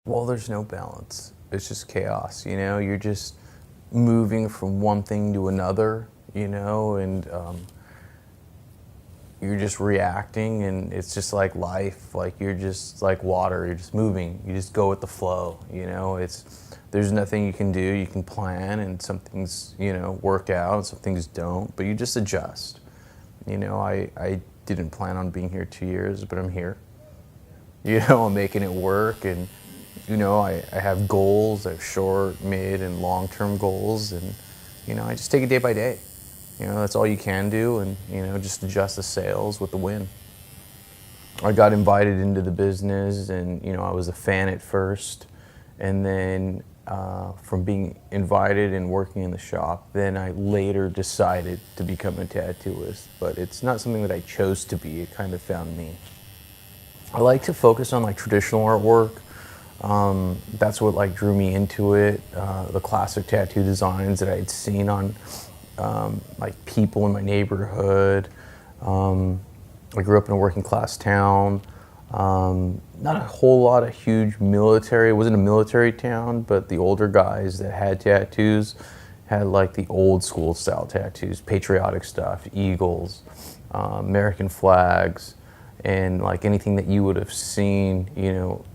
Well, there's no balance. It's just chaos, you know? You're just moving from one thing to another, you know, and you're just reacting, and it's just like life. Like you're just like water, you're just moving. You just go with the flow, you know? There's nothing you can do. You can plan, and some things, you know, work out, and some things don't, but you just adjust. You know, I didn't plan on being here 2 years, but I'm here. You know, I'm making it work, and you know, I have goals. I have short, mid, and long-term goals, and you know, I just take it day by day. You know, that's all you can do, and you know, just adjust the sails with the wind. I got invited into the business, and you know, I was a fan at first, and then from being invited and working in the shop, then I later decided to become a tattooist. But it's not something that I chose to be. It kind of found me. I like to focus on like traditional artwork. That's what like drew me into it. The classic tattoo designs that I had seen on like people in my neighborhood. I grew up in a working class town. Not a whole lot of huge military. It wasn't a military town, but the older guys that had tattoos had like the old school style tattoos, patriotic stuff, eagles, American flags, and like anything that you would have seen, you know,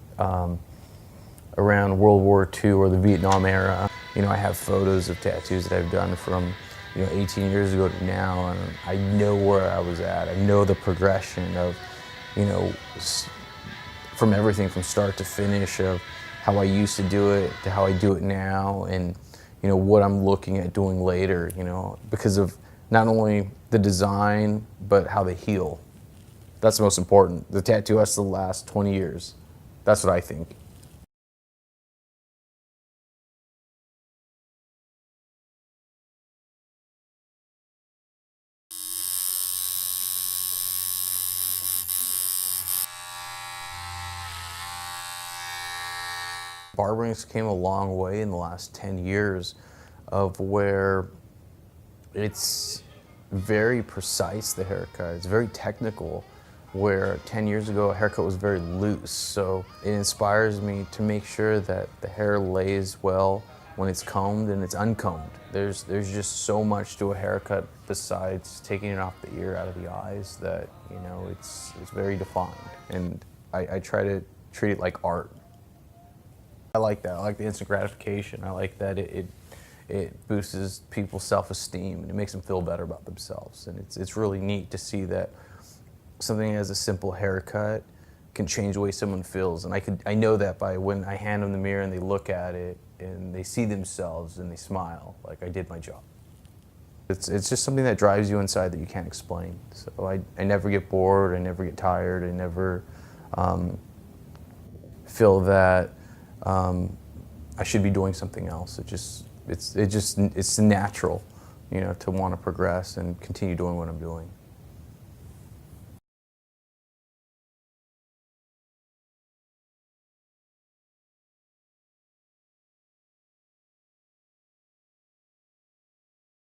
around World War II or the Vietnam era. You know, I have photos of tattoos that I've done from, you know, 18 years ago to now, and I know where I was at. I know the progression of, you know, from everything from start to finish of how I used to do it to how I do it now, and you know, what I'm looking at doing later, you know, because of not only the design, but how they heal. That's the most important. The tattoo has to last 20 years. That's what I think. Barbering's came a long way in the last 10 years of where it's very precise, the haircut. It's very technical, where 10 years ago a haircut was very loose. So it inspires me to make sure that the hair lays well when it's combed and it's uncombed. There's just so much to a haircut besides taking it off the ear, out of the eyes, that, you know, it's very defined. And I try to treat it like art. I like that. I like the instant gratification. I like that it boosts people's self-esteem, and it makes them feel better about themselves. And it's really neat to see that something as a simple haircut can change the way someone feels. And I know that by when I hand them the mirror and they look at it and they see themselves and they smile, like I did my job. It's just something that drives you inside that you can't explain. So I never get bored, I never get tired, I never feel that I should be doing something else. It's natural, you know, to want to progress and continue doing what I'm doing.